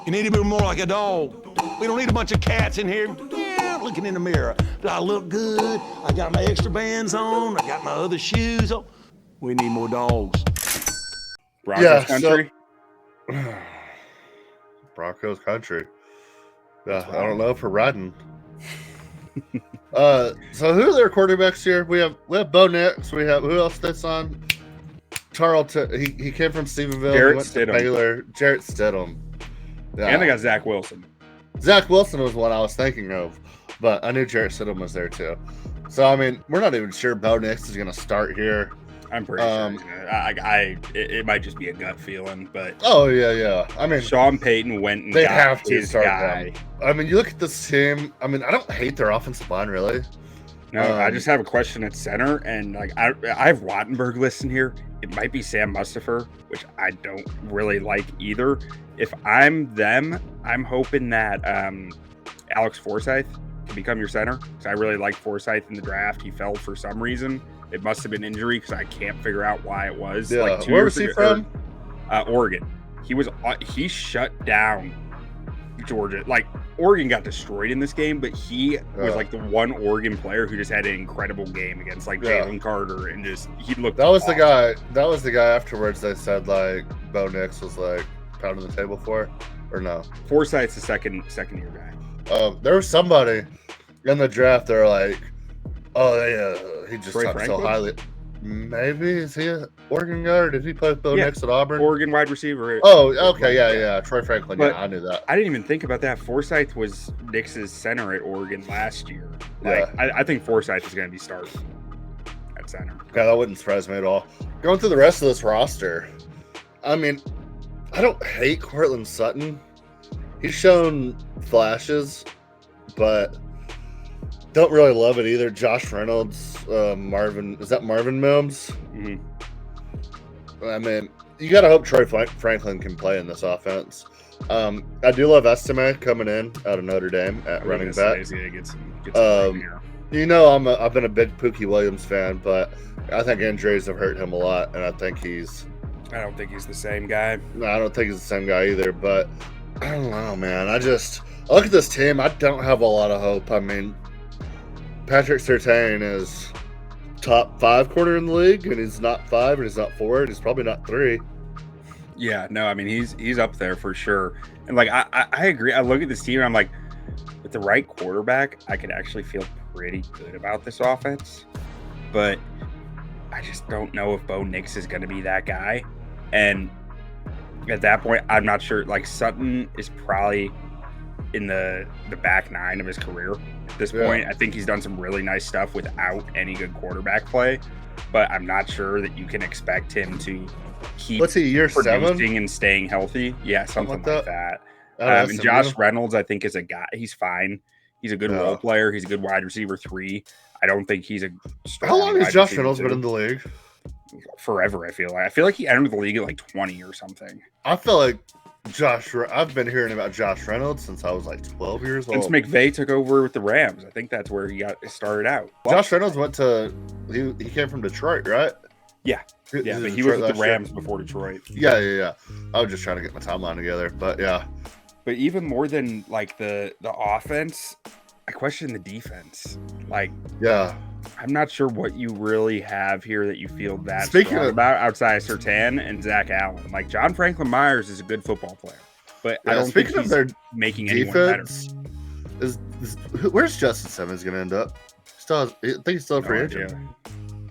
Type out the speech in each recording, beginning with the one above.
You need to be more like a dog. We don't need a bunch of cats in here looking in the mirror. Do I look good? I got my extra bands on. I got my other shoes on. We need more dogs. Broncos country? Broncos country. Yeah, I don't know if we're riding. So who are their quarterbacks here? We have Bo Nix. We have who else that's on? Tarleton. He came from Stephenville. Jarrett he went Stidham. to Baylor. Jarrett Stidham. Yeah. And they got Zach Wilson. Zach Wilson was one I was thinking of, but I knew Jarrett Stidham was there too. So I mean, we're not even sure Bo Nix is going to start here. I'm pretty sure he's gonna. It might just be a gut feeling, but oh yeah. I mean, Sean Payton went and they got have to his start guy. them. I mean, you look at this team. I mean, I don't hate their offensive line really. No, I just have a question at center, and like I have Wattenberg listed here. It might be Sam Mustipher, which I don't really like either. If I'm them, I'm hoping that Alex Forsythe can become your center, because I really liked Forsythe in the draft. He fell for some reason. It must have been injury, because I can't figure out why it was. Yeah, like where was he from? Oregon. He shut down Georgia. Like, Oregon got destroyed in this game, but he was like the one Oregon player who just had an incredible game against like Jalen Carter, and just he looked. That was awesome. the guy. That was the guy afterwards. They said like Bo Nix was like pounding the table for, or no? Forsythe's the second year guy. There was somebody in the draft. They're like, oh yeah, he just Troy talked so Franklin? highly. Maybe is he an Oregon guy, or did he play with Bo Nix at Auburn? Oregon wide receiver. Oh, okay, yeah. Troy Franklin. But yeah, I knew that. I didn't even think about that. Forsythe was Nix's center at Oregon last year. Like, I think Forsythe is going to be starting at center. Yeah, that wouldn't surprise me at all. Going through the rest of this roster, I mean, I don't hate Courtland Sutton. He's shown flashes, but don't really love it either. Josh Reynolds, Marvin Mims? Mm-hmm. I mean, you got to hope Troy Franklin can play in this offense. I do love Estime coming in out of Notre Dame at running back. Get some here. You know, I've been a big Pookie Williams fan, but I think injuries have hurt him a lot, and I don't think he's the same guy. No, I don't think he's the same guy either, but I don't know, man. I look at this team. I don't have a lot of hope. I mean, Patrick Surtain is top 5 corner in the league, and he's not 5, and he's not 4, and he's probably not 3. Yeah, no, I mean, he's up there for sure. And like, I agree. I look at this team and I'm like, with the right quarterback, I could actually feel pretty good about this offense. But I just don't know if Bo Nix is going to be that guy. And at that point, I'm not sure. Like, Sutton is probably in the back 9 of his career at this point. I think he's done some really nice stuff without any good quarterback play. But I'm not sure that you can expect him to keep What's he, year 7? and staying healthy. Yeah, something like that. And Josh Reynolds, I think, is a guy. He's fine. He's a good role player. He's a good wide receiver 3. I don't think he's a strong. How long has Josh Reynolds been in the league? Forever, I feel like. I feel like he entered the league at like 20 or something. I feel like I've been hearing about Josh Reynolds since I was like 12 years old. Since McVay took over with the Rams. I think that's where he got started out. Josh Reynolds he came from Detroit, right? Yeah. Yeah, but he was with the Rams before Detroit. Yeah. I was just trying to get my timeline together, but yeah. But even more than like the offense, I question the defense. Like, yeah, I'm not sure what you really have here that you feel that strong about outside of Surtain and Zach Allen. Like, John Franklin Myers is a good football player, but I don't think he's making anyone better. Where's Justin Simmons going to end up? I think he's still a free agent.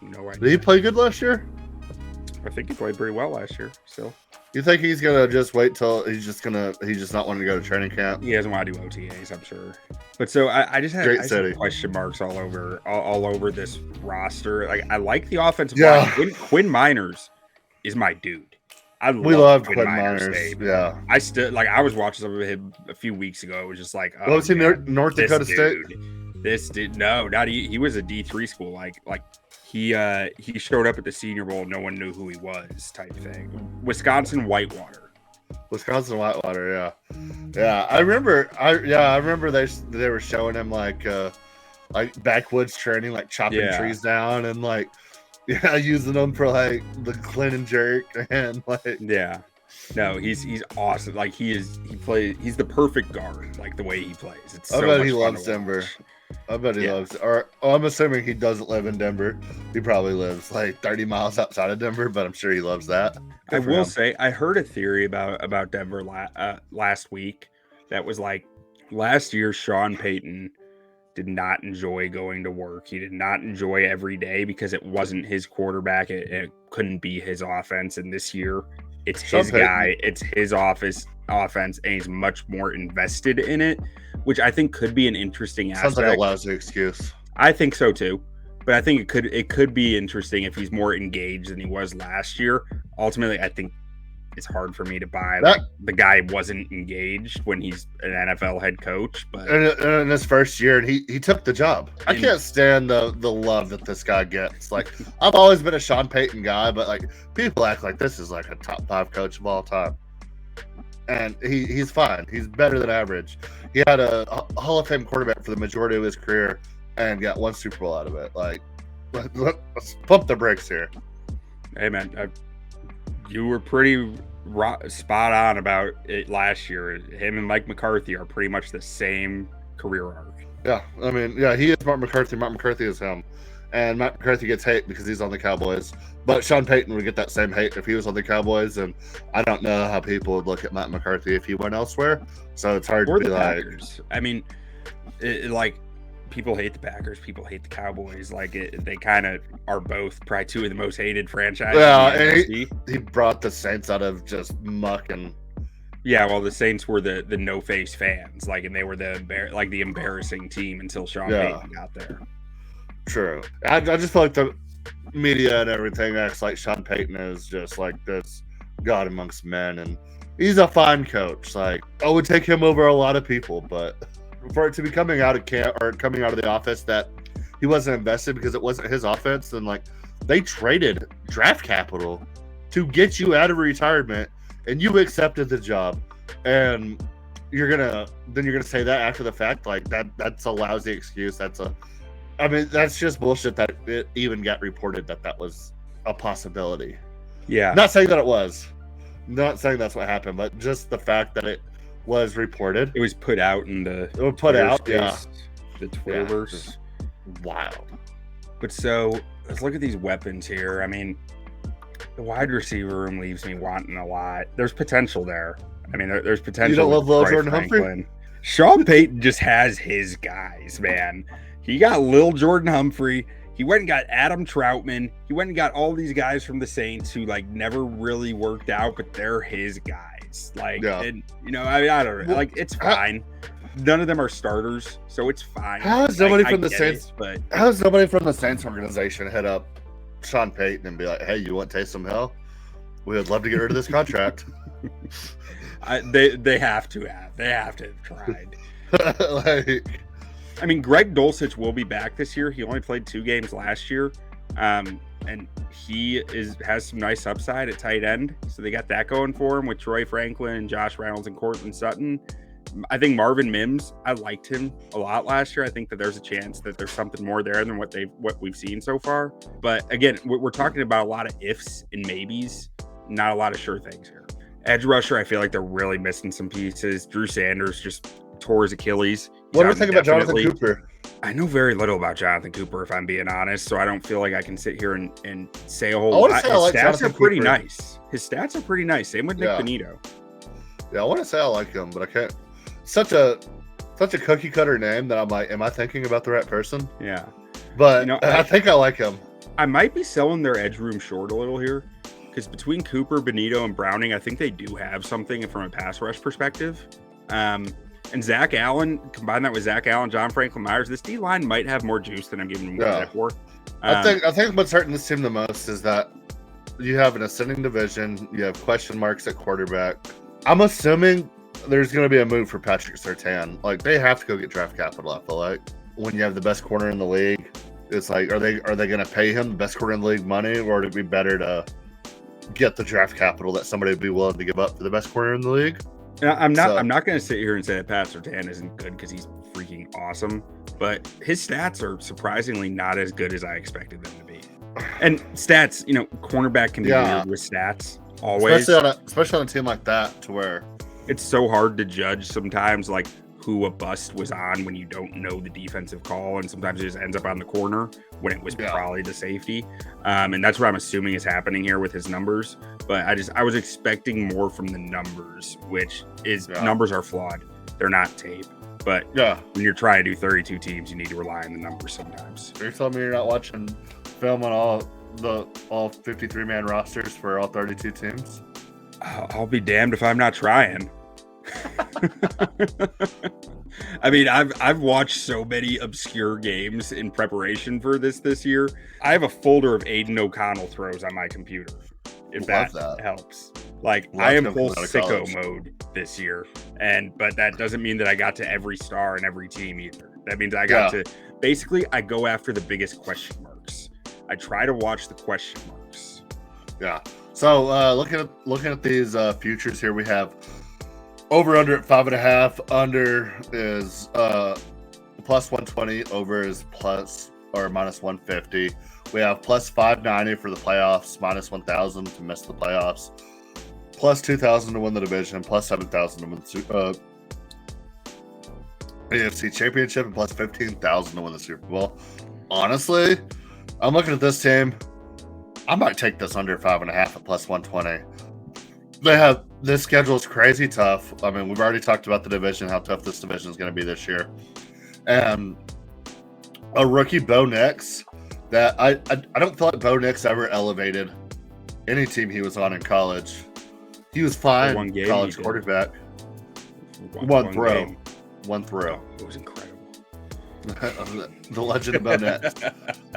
No idea. Did he play good last year? I think he played pretty well last year. Still. You think he's gonna just wait till he's just not wanting to go to training camp? He doesn't want to do OTAs, I'm sure. But so I just have question marks all over this roster. Like, I like the offensive line. Quinn Meinerz is my dude. We love Quinn Meinerz. Yeah, I still I was watching some of him a few weeks ago. It was just like, was he North Dakota State? This dude, no, not he was a D3 school. Like he showed up at the Senior Bowl. No one knew who he was, type thing. Wisconsin Whitewater, yeah. I remember they were showing him like backwoods training, like chopping trees down and using them for like the clean and jerk and like No, he's awesome. Like he's the perfect guard, like the way he plays. It's I so bet much he fun loves to Denver. watch. I bet he Yeah. loves. Or I'm assuming he doesn't live in Denver. He probably lives like 30 miles outside of Denver, but I'm sure he loves that. I Good for will him. say I heard a theory about Denver last week that was like last year Sean Payton did not enjoy going to work. He did not enjoy every day because it wasn't his quarterback. It couldn't be his offense. And this year it's Sean his Payton. guy. It's his offense, and he's much more invested in it, which I think could be an interesting Sounds aspect. like a lousy excuse. I think so too. But I think it could be interesting if he's more engaged than he was last year. Ultimately, I think it's hard for me to buy That- like, the guy wasn't engaged when he's an NFL head coach. But And in his first year, and he took the job. I And- can't stand the love that this guy gets. Like, I've always been a Sean Payton guy, but like people act like this is like a top 5 coach of all time. And he's fine. He's better than average. He had a Hall of Fame quarterback for the majority of his career and got 1 Super Bowl out of it. Like, let's pump the brakes here. hey, man, you were pretty spot on about it last year. Him and Mike McCarthy are pretty much the same career arc. Yeah, I mean, yeah, he is Mark McCarthy. Mark McCarthy is him. And Matt McCarthy gets hate because he's on the Cowboys. But Sean Payton would get that same hate if he was on the Cowboys. And I don't know how people would look at Matt McCarthy if he went elsewhere. So it's hard Or to be the like, Packers. I mean, like people hate the Packers, people hate the Cowboys. Like they kind of are both probably 2 of the most hated franchises. Yeah, in the and NFC. he brought the Saints out of just muck and Yeah, well, the Saints were the no face fans, like, and they were the embarrassing team until Sean Payton got there. true. I just feel like the media and everything acts like Sean Payton is just like this god amongst men, and he's a fine coach. Like, I would take him over a lot of people, but for it to be coming out of camp or coming out of the office that he wasn't invested because it wasn't his offense, then like they traded draft capital to get you out of retirement, and you accepted the job, and you're gonna say that after the fact, like that's a lousy excuse. I mean, that's just bullshit that it even got reported that was a possibility. Yeah, Not saying that it was. Not saying that's what happened, but just the fact that it was reported. it was put out in the It was put Twitter out, yeah. space, the Twitterverse. just wild. But so let's look at these weapons here. I mean, the wide receiver room leaves me wanting a lot. There's potential there. I mean, there's potential. You don't love with Lil Troy Jordan Humphrey? Franklin. Sean Payton just has his guys, man. He got Lil Jordan Humphrey. He went and got Adam Troutman. He went and got all these guys from the Saints who like never really worked out, but they're his guys. Like, Yeah. and you know, I mean, I don't know. Like, it's fine. None of them are starters, so it's fine. How is Like, nobody I from the get Saints- it, but How does somebody from the Saints organization hit up Sean Payton and be like, "Hey, you want Taysom Hill? We would love to get rid of this contract." they have to have tried. Like, I mean, Greg Dulcich will be back this year. He only played 2 games last year, and he has some nice upside at tight end. So they got that going for him with Troy Franklin and Josh Reynolds and Courtland Sutton. I think Marvin Mims, I liked him a lot last year. I think that there's a chance that there's something more there than what we've seen so far. But again, we're talking about a lot of ifs and maybes, not a lot of sure things here. Edge rusher, I feel like they're really missing some pieces. Drew Sanders just tore his Achilles. what do you He's think out about Jonathan indefinitely. Cooper? I know very little about Jonathan Cooper, if I'm being honest, so I don't feel like I can sit here and say a I whole wanna lot. say I His like stats Jonathan are pretty Cooper. nice. His stats are pretty nice. Same with Nick Yeah. Benito. Yeah, I want to say I like him, but I can't. Such a cookie cutter name that I'm like, am I thinking about the right person? Yeah. But You know, I think I like him. I might be selling their edge room short a little here because between Cooper, Benito, and Browning, I think they do have something from a pass rush perspective. And Zach Allen, combine that with Zach Allen, John Franklin Myers, this D line might have more juice than I'm giving them credit for. I think what's hurting this team the most is that you have an ascending division. You have question marks at quarterback. I'm assuming there's going to be a move for Patrick Surtain. Like, they have to go get draft capital, I feel like. When you have the best corner in the league, it's like, are they going to pay him the best corner in the league money, or would it be better to get the draft capital that somebody would be willing to give up for the best corner in the league? I'm not going to sit here and say that Pat Surtain isn't good because he's freaking awesome, but his stats are surprisingly not as good as I expected them to be. And stats, you know, cornerback can be weird with stats. always. Especially on a team like that, to where It's so hard to judge sometimes, like who a bust was on when you don't know the defensive call, and sometimes it just ends up on the corner when it was probably the safety. And that's what I'm assuming is happening here with his numbers. But I was expecting more from the numbers, which is numbers are flawed. They're not tape. But when you're trying to do 32 teams, you need to rely on the numbers sometimes. You're telling me you're not watching film on all 53-man rosters for all 32 teams? I'll be damned if I'm not trying. I mean, I've watched so many obscure games in preparation for this year. I have a folder of Aiden O'Connell throws on my computer, if that helps. Like, I am full sicko mode this year, but that doesn't mean that I got to every star and every team either. That means I got to basically I go after the biggest question marks. I try to watch the question marks. Yeah. So looking at these futures here, we have over under at 5.5. Under is plus 120. Over is plus or minus 150. We have plus 590 for the playoffs, minus 1,000 to miss the playoffs, plus 2,000 to win the division, plus 7,000 to win the AFC Championship, and plus 15,000 to win the Super Bowl. Honestly, I'm looking at this team. I might take this under 5.5 at plus 120. This schedule is crazy tough. I mean, we've already talked about the division, how tough this division is going to be this year. And a rookie, Bo Nix, that I don't feel like Bo Nix ever elevated any team he was on in college. He was fine, college quarterback. One throw. It was incredible. The legend of Bo Nix.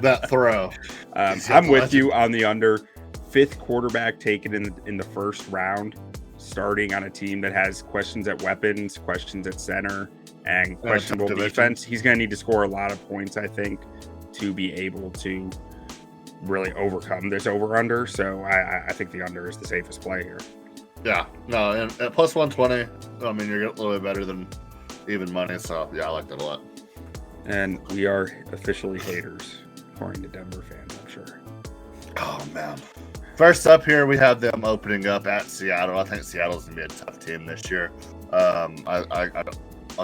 That throw. I'm with you on the under. 5th quarterback taken in the first round, starting on a team that has questions at weapons, questions at center, and questionable defense. He's going to need to score a lot of points, I think, to be able to really overcome this over-under. So I think the under is the safest play here. Yeah. No, and at plus 120, I mean, you're a little bit better than even money. So, yeah, I like that a lot. And we are officially haters, according to Denver fans, I'm sure. Oh, man. First up here, we have them opening up at Seattle. I think Seattle's going to be a tough team this year. I'll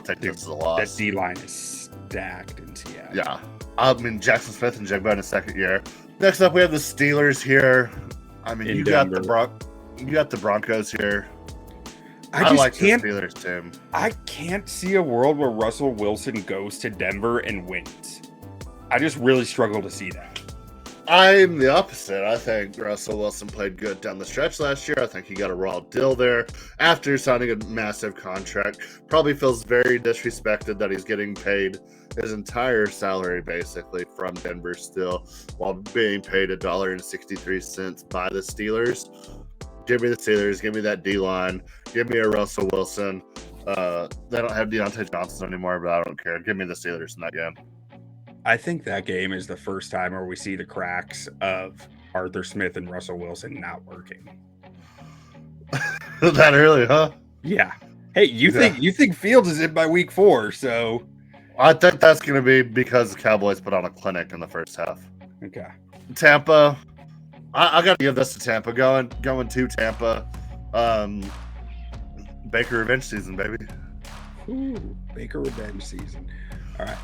take this as a loss. That D-line is stacked in Seattle. Yeah. I mean, Jackson Smith and Jigba in his second year. Next up, we have the Steelers here. I mean, you got the Broncos here. I like the Steelers team. I can't see a world where Russell Wilson goes to Denver and wins. I just really struggle to see that. I'm the opposite. I think Russell Wilson played good down the stretch last year. I think he got a raw deal there after signing a massive contract. Probably feels very disrespected that he's getting paid his entire salary basically from Denver still, while being paid $1.63 by the Steelers. Give me the Steelers. Give me that D-line. Give me a Russell Wilson. They don't have Deontay Johnson anymore, but I don't care. Give me the Steelers in that game. I think that game is the first time where we see the cracks of Arthur Smith and Russell Wilson not working. That early, huh? Yeah. Hey, you think Fields is in by week 4, so I think that's going to be because the Cowboys put on a clinic in the first half. Okay. Tampa, I got to give this to Tampa. Going to Tampa. Baker revenge season, baby. Ooh, Baker revenge season. All right.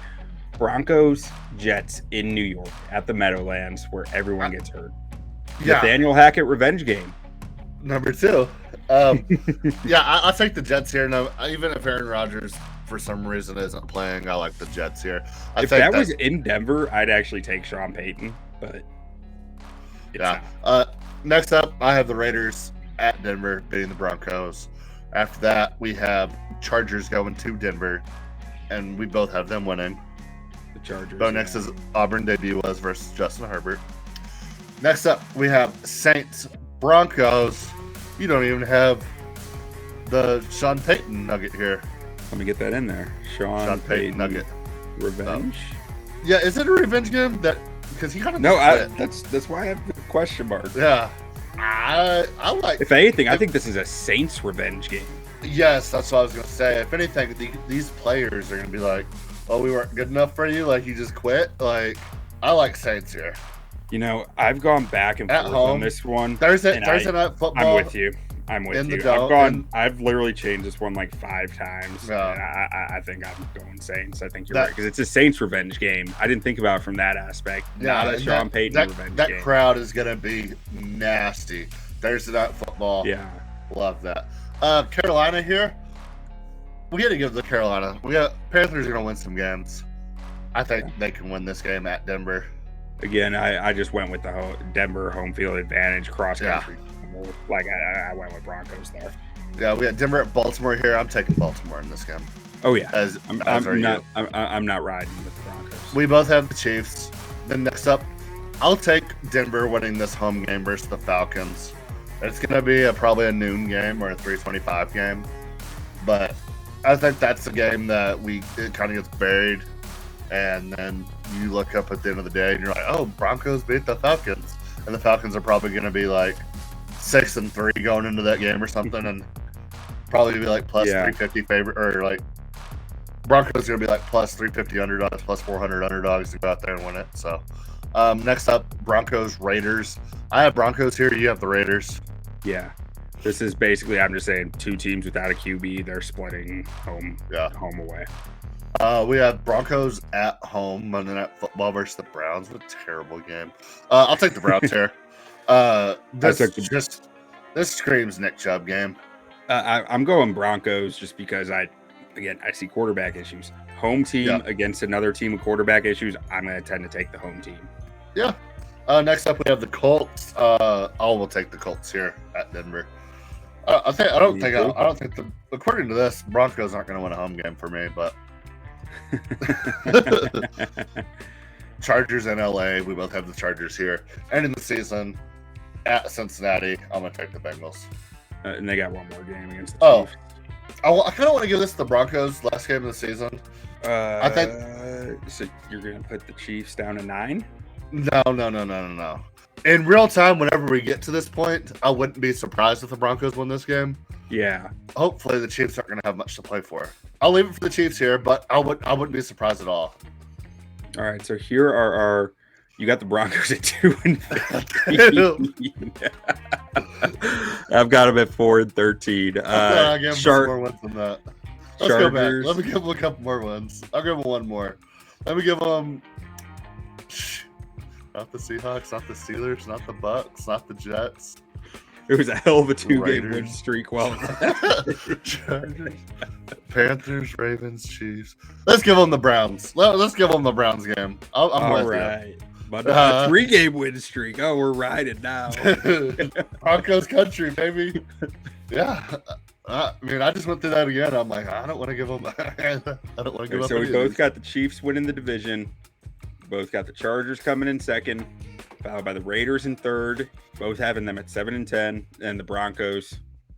Broncos, Jets in New York at the Meadowlands where everyone gets hurt. Yeah. Nathaniel Hackett revenge game. Number 2. I think the Jets here. No, even if Aaron Rodgers for some reason isn't playing, I like the Jets here. If that was in Denver, I'd actually take Sean Payton, but next up, I have the Raiders at Denver beating the Broncos. After that, we have Chargers going to Denver, and we both have them winning. The Chargers. Bo Nix's Auburn debut was versus Justin Herbert. Next up, we have Saints Broncos. You don't even have the Sean Payton nugget here. Let me get that in there. Sean Payton nugget. Revenge? Yeah, is it a revenge game? Because he kind of that's why I have the question mark. Yeah. I like. If anything, I think this is a Saints revenge game. Yes, that's what I was going to say. If anything, these players are going to be like, "Oh, we weren't good enough for you. Like you just quit." Like I like Saints here. You know, I've gone back and At forth home. on this one. Thursday and night football. I'm with you. I'm with in the you. dome, I've literally changed this one like 5 times. Yeah. And I think I'm going Saints. I think you're That- right because it's a Saints revenge game. I didn't think about it from that aspect. Not a and Sean Payton revenge that game. crowd is gonna be nasty. Thursday night football. Yeah. Love that. Carolina here. We got to give the Carolina. Panthers are gonna win some games. I think they can win this game at Denver. Again, I just went with the Denver home field advantage cross country. Like I went with Broncos there. Yeah, we got Denver at Baltimore here. I'm taking Baltimore in this game. Oh yeah, I'm not riding with the Broncos. We both have the Chiefs. Then next up, I'll take Denver winning this home game versus the Falcons. It's going to be probably a noon game or a 3:25 game, but I think that's the game that it kind of gets buried, and then you look up at the end of the day and you're like, oh, Broncos beat the Falcons, and the Falcons are probably going to be like 6-3 going into that game or something, and probably be like plus 350 favorite, or like Broncos are going to be like plus 350 underdogs, plus 400 underdogs to go out there and win it. So next up, Broncos Raiders. I have Broncos here. You have the Raiders. Yeah, this is basically, I'm just saying, 2 teams without a QB. They're splitting home away. We have Broncos at home Monday Night Football versus the Browns. What a terrible game. I'll take the Browns here. This screams Nick Chubb game. I'm going Broncos just because I see quarterback issues. Home team against another team with quarterback issues. I'm going to tend to take the home team. Yeah. Next up, we have the Colts. I will take the Colts here at Denver. According to this, Broncos aren't going to win a home game for me, but Chargers in LA. We both have the Chargers here. And in the season at Cincinnati, I'm going to take the Bengals. And they got one more game against the Chiefs. I kind of want to give this to the Broncos last game of the season. I think. So you're going to put the Chiefs down to 9? No. In real time, whenever we get to this point, I wouldn't be surprised if the Broncos win this game. Yeah. Hopefully, the Chiefs aren't going to have much to play for. I'll leave it for the Chiefs here, but I wouldn't be surprised at all. All right. So here are our. You got the Broncos at 2-15. I've got them at 4-13. I'll give them some more wins than that. Let's go back. Let me give them a couple more wins. I'll give them one more. Let me give them. Not the Seahawks, not the Steelers, not the Bucks, not the Jets. It was a hell of a 2-game win streak. Well, Chargers, Panthers, Ravens, Chiefs. Let's give them the Browns. Let's give them the Browns game. I'm with you. But a 3-game win streak. Oh, we're riding now. Broncos country, baby. Yeah. I mean, I just went through that again. I'm like, I don't want to give them. I don't want to give up. So we both got the Chiefs winning the division. Both got the Chargers coming in second, followed by the Raiders in third. Both having them at 7-10, and the Broncos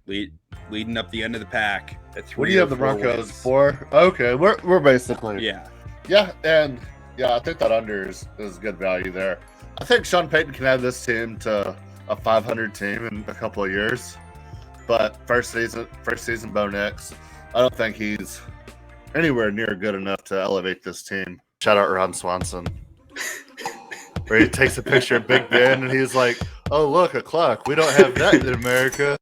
leading up the end of the pack at 3. What do you have the Broncos for? Okay, we're basically yeah, and I think that under is good value there. I think Sean Payton can add this team to a 500 team in a couple of years, but first season Bo Nix, I don't think he's anywhere near good enough to elevate this team. Shout out Ron Swanson. Where he takes a picture of Big Ben and he's like, oh, look, a clock. We don't have that in America.